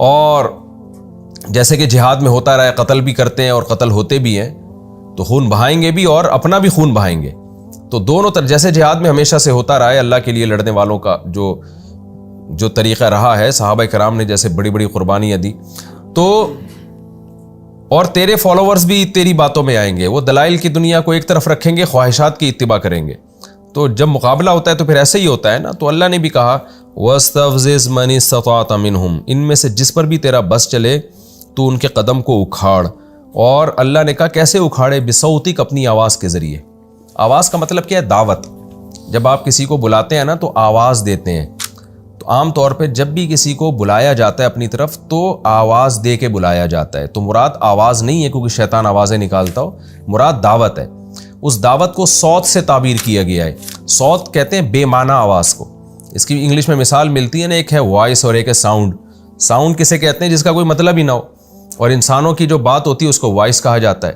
اور جیسے کہ جہاد میں ہوتا رہا ہے، قتل بھی کرتے ہیں اور قتل ہوتے بھی ہیں، تو خون بہائیں گے بھی اور اپنا بھی خون بہائیں گے. تو دونوں طرف جیسے جہاد میں ہمیشہ سے ہوتا رہا ہے اللہ کے لیے لڑنے والوں کا جو طریقہ رہا ہے، صحابہ کرام نے جیسے بڑی بڑی قربانیاں دی، تو اور تیرے فالوورز بھی تیری باتوں میں آئیں گے، وہ دلائل کی دنیا کو ایک طرف رکھیں گے، خواہشات کی اتباع کریں گے. تو جب مقابلہ ہوتا ہے تو پھر ایسے ہی ہوتا ہے نا. تو اللہ نے بھی کہا وَاسْتَفْزِزْ مَنِ اسْتَطَعْتَ مِنْهُمْ، ان میں سے جس پر بھی تیرا بس چلے تو ان کے قدم کو اکھاڑ. اور اللہ نے کہا کیسے اکھاڑے؟ بِصَوْتِكَ، اپنی آواز کے ذریعے. آواز کا مطلب کیا ہے؟ دعوت. جب آپ کسی کو بلاتے ہیں نا تو آواز دیتے ہیں. تو عام طور پہ جب بھی کسی کو بلایا جاتا ہے اپنی طرف تو آواز دے کے بلایا جاتا ہے. تو مراد آواز نہیں ہے کیونکہ شیطان آوازیں نکالتا ہو، مراد دعوت ہے. اس دعوت کو صوت سے تعبیر کیا گیا ہے. صوت کہتے ہیں بے معنی آواز کو. اس کی انگلش میں مثال ملتی ہے نا، ایک ہے وائس اور ایک ہے ساؤنڈ. ساؤنڈ کسے کہتے ہیں؟ جس کا کوئی مطلب ہی نہ ہو، اور انسانوں کی جو بات ہوتی ہے اس کو وائس کہا جاتا ہے.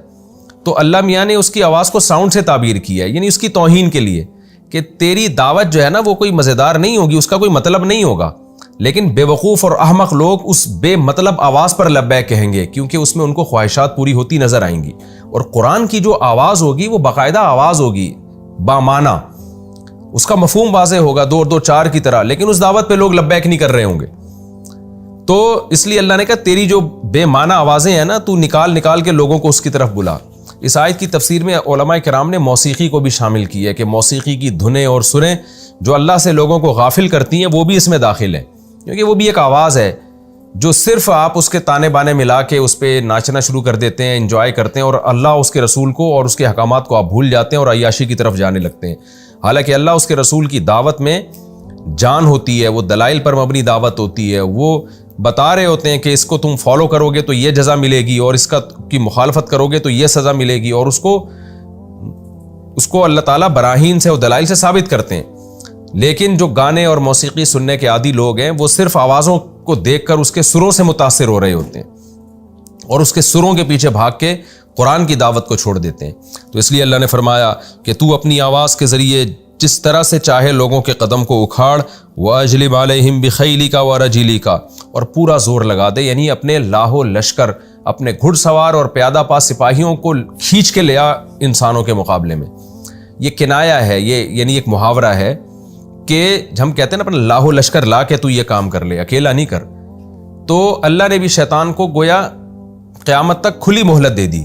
تو اللہ میاں نے اس کی آواز کو ساؤنڈ سے تعبیر کیا ہے، یعنی اس کی توہین کے لیے کہ تیری دعوت جو ہے نا وہ کوئی مزیدار نہیں ہوگی، اس کا کوئی مطلب نہیں ہوگا. لیکن بے وقوف اور احمق لوگ اس بے مطلب آواز پر لبیک کہیں گے کیونکہ اس میں ان کو خواہشات پوری ہوتی نظر آئیں گی. اور قرآن کی جو آواز ہوگی وہ باقاعدہ آواز ہوگی، بامعنی، اس کا مفہوم واضح ہوگا، 2 اور 2 4 کی طرح. لیکن اس دعوت پہ لوگ لبیک نہیں کر رہے ہوں گے. تو اس لیے اللہ نے کہا تیری جو بے معنی آوازیں ہیں نا تو نکال کے لوگوں کو اس کی طرف بلا. اس آیت کی تفسیر میں علماء کرام نے موسیقی کو بھی شامل کی ہے کہ موسیقی کی دھنیں اور سریں جو اللہ سے لوگوں کو غافل کرتی ہیں وہ بھی اس میں داخل ہیں، کیونکہ وہ بھی ایک آواز ہے جو صرف آپ اس کے تانے بانے ملا کے اس پہ ناچنا شروع کر دیتے ہیں، انجوائے کرتے ہیں، اور اللہ اس کے رسول کو اور اس کے احکامات کو آپ بھول جاتے ہیں اور عیاشی کی طرف جانے لگتے ہیں. حالانکہ اللہ اس کے رسول کی دعوت میں جان ہوتی ہے، وہ دلائل پر مبنی دعوت ہوتی ہے. وہ بتا رہے ہوتے ہیں کہ اس کو تم فالو کرو گے تو یہ جزا ملے گی، اور اس کی مخالفت کرو گے تو یہ سزا ملے گی، اور اس کو اللہ تعالیٰ براہین سے اور دلائل سے ثابت کرتے ہیں. لیکن جو گانے اور موسیقی سننے کے عادی لوگ ہیں وہ صرف آوازوں کو دیکھ کر اس کے سروں سے متاثر ہو رہے ہوتے ہیں اور اس کے سروں کے پیچھے بھاگ کے قرآن کی دعوت کو چھوڑ دیتے ہیں. تو اس لیے اللہ نے فرمایا کہ تو اپنی آواز کے ذریعے جس طرح سے چاہے لوگوں کے قدم کو اکھاڑ، وَأَجْلِبْ عَلَيْهِمْ بِخَيْلِكَ وَرَجِلِكَ، اور پورا زور لگا دے، یعنی اپنے لاہو لشکر، اپنے گھڑ سوار اور پیادہ پا سپاہیوں کو کھینچ کے لیا انسانوں کے مقابلے میں. یہ کنایا ہے، یہ یعنی ایک محاورہ ہے کہ ہم کہتے ہیں نا اپنا لاہو لشکر لا کے تو یہ کام کر لے، اکیلا نہیں کر. تو اللہ نے بھی شیطان کو گویا قیامت تک کھلی مہلت دے دی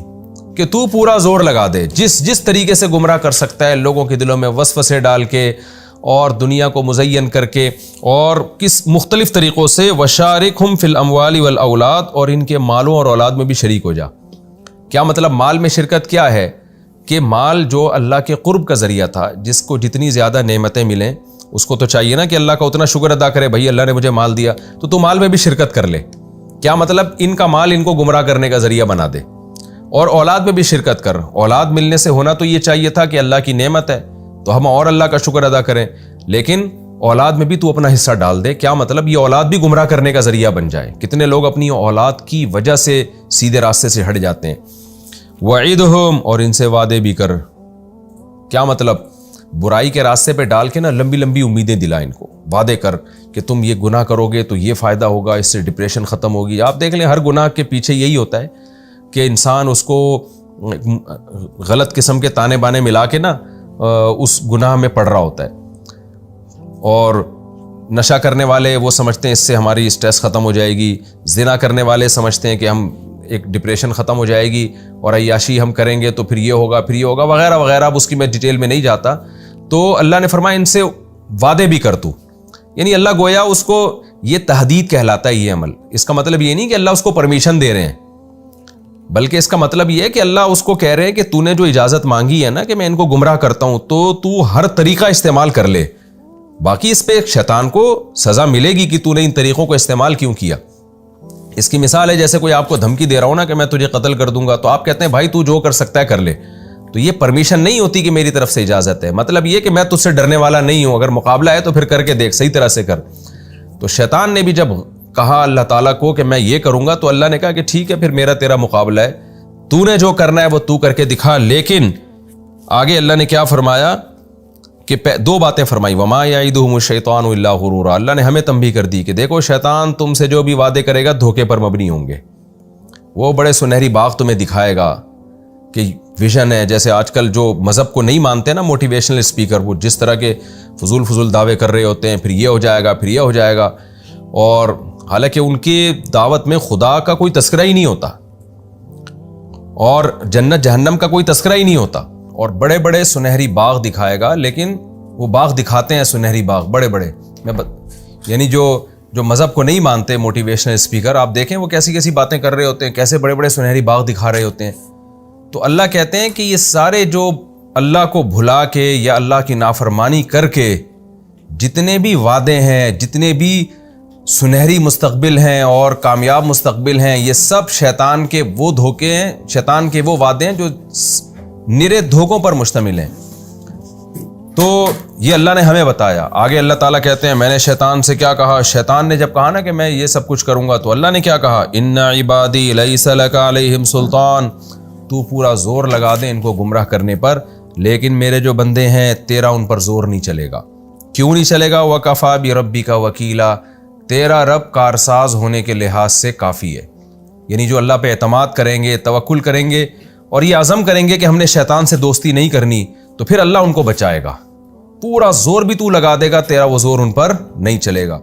کہ تو پورا زور لگا دے، جس طریقے سے گمراہ کر سکتا ہے لوگوں کے دلوں میں وسوسے ڈال کے اور دنیا کو مزین کر کے اور کس مختلف طریقوں سے. وَشَارِكْهُمْ فِي الْأَمْوَالِ وَالْأَوْلَادِ، اور ان کے مالوں اور اولاد میں بھی شریک ہو جا. کیا مطلب مال میں شرکت کیا ہے؟ کہ مال جو اللہ کے قرب کا ذریعہ تھا، جس کو جتنی زیادہ نعمتیں ملیں اس کو تو چاہیے نا کہ اللہ کا اتنا شکر ادا کرے، بھائی اللہ نے مجھے مال دیا تو مال میں بھی شرکت کر لے. کیا مطلب؟ ان کا مال ان کو گمراہ کرنے کا ذریعہ بنا دے. اور اولاد میں بھی شرکت کر. اولاد ملنے سے ہونا تو یہ چاہیے تھا کہ اللہ کی نعمت ہے تو ہم اور اللہ کا شکر ادا کریں، لیکن اولاد میں بھی تو اپنا حصہ ڈال دے. کیا مطلب؟ یہ اولاد بھی گمراہ کرنے کا ذریعہ بن جائے. کتنے لوگ اپنی اولاد کی وجہ سے سیدھے راستے سے ہٹ جاتے ہیں. وَعِدْهُمْ، اور ان سے وعدے بھی کر. کیا مطلب؟ برائی کے راستے پہ ڈال کے نا لمبی لمبی امیدیں دلا ان کو، وعدے کر کہ تم یہ گناہ کرو گے تو یہ فائدہ ہوگا، اس سے ڈپریشن ختم ہوگی. آپ دیکھ لیں ہر گناہ کے پیچھے یہی ہوتا ہے کہ انسان اس کو غلط قسم کے تانے بانے ملا کے نا اس گناہ میں پڑ رہا ہوتا ہے. اور نشہ کرنے والے وہ سمجھتے ہیں اس سے ہماری اسٹریس ختم ہو جائے گی، زنا کرنے والے سمجھتے ہیں کہ ہم ایک ڈپریشن ختم ہو جائے گی، اور عیاشی ہم کریں گے تو پھر یہ ہوگا وغیرہ وغیرہ. اب اس کی میں ڈیٹیل میں نہیں جاتا. تو اللہ نے فرمایا ان سے وعدے بھی کر تو، یعنی اللہ گویا اس کو، یہ تحدید کہلاتا ہے یہ عمل. اس کا مطلب یہ نہیں کہ اللہ اس کو پرمیشن دے رہے ہیں، بلکہ اس کا مطلب یہ ہے کہ اللہ اس کو کہہ رہے ہیں کہ تو نے جو اجازت مانگی ہے نا کہ میں ان کو گمراہ کرتا ہوں تو ہر طریقہ استعمال کر لے. باقی اس پہ شیطان کو سزا ملے گی کہ تو نے ان طریقوں کو استعمال کیوں کیا. اس کی مثال ہے جیسے کوئی آپ کو دھمکی دے رہا ہو نا کہ میں تجھے قتل کر دوں گا، تو آپ کہتے ہیں بھائی تو جو کر سکتا ہے کر لے. تو یہ پرمیشن نہیں ہوتی کہ میری طرف سے اجازت ہے. مطلب یہ کہ میں تجھ سے ڈرنے والا نہیں ہوں، اگر مقابلہ ہے تو پھر کر کے دیکھ، صحیح طرح سے کر. تو شیطان نے بھی جب کہا اللہ تعالیٰ کو کہ میں یہ کروں گا تو اللہ نے کہا کہ ٹھیک ہے پھر میرا تیرا مقابلہ ہے، تو نے جو کرنا ہے وہ تو کر کے دکھا. لیکن آگے اللہ نے کیا فرمایا کہ دو باتیں فرمائی، وما یعدہم الشیطان الا غرورا، اللہ نے ہمیں تنبیہ کر دی کہ دیکھو شیطان تم سے جو بھی وعدے کرے گا دھوکے پر مبنی ہوں گے. وہ بڑے سنہری باغ تمہیں دکھائے گا کہ ویژن ہے، جیسے آج کل جو مذہب کو نہیں مانتے نا موٹیویشنل اسپیکر، وہ جس طرح کے فضول دعوے کر رہے ہوتے ہیں، پھر یہ ہو جائے گا، پھر یہ ہو جائے گا، اور حالانکہ ان کی دعوت میں خدا کا کوئی تذکرہ ہی نہیں ہوتا اور جنت جہنم کا کوئی تذکرہ ہی نہیں ہوتا، اور بڑے بڑے سنہری باغ دکھائے گا، لیکن وہ باغ دکھاتے ہیں سنہری باغ بڑے بڑے. یعنی جو مذہب کو نہیں مانتے موٹیویشنل اسپیکر، آپ دیکھیں وہ کیسی کیسی باتیں کر رہے ہوتے ہیں، کیسے بڑے بڑے سنہری باغ دکھا رہے ہوتے ہیں. تو اللہ کہتے ہیں کہ یہ سارے جو اللہ کو بھلا کے یا اللہ کی نافرمانی کر کے جتنے بھی وعدے ہیں، جتنے بھی سنہری مستقبل ہیں اور کامیاب مستقبل ہیں، یہ سب شیطان کے وہ دھوکے ہیں، شیطان کے وہ وعدے ہیں جو نرے دھوکوں پر مشتمل ہیں. تو یہ اللہ نے ہمیں بتایا. آگے اللہ تعالیٰ کہتے ہیں میں نے شیطان سے کیا کہا، شیطان نے جب کہا نا کہ میں یہ سب کچھ کروں گا، تو اللہ نے کیا کہا، ان عبادی لیس لک علیہم سلطان، تو پورا زور لگا دے ان کو گمراہ کرنے پر، لیکن میرے جو بندے ہیں تیرا ان پر زور نہیں چلے گا. کیوں نہیں چلے گا، وکفیٰ بربک وکیلا، تیرا رب کارساز ہونے کے لحاظ سے کافی ہے. یعنی جو اللہ پہ اعتماد کریں گے، توکل کریں گے اور یہ عزم کریں گے کہ ہم نے شیطان سے دوستی نہیں کرنی، تو پھر اللہ ان کو بچائے گا. پورا زور بھی تو لگا دے گا، تیرا وہ زور ان پر نہیں چلے گا.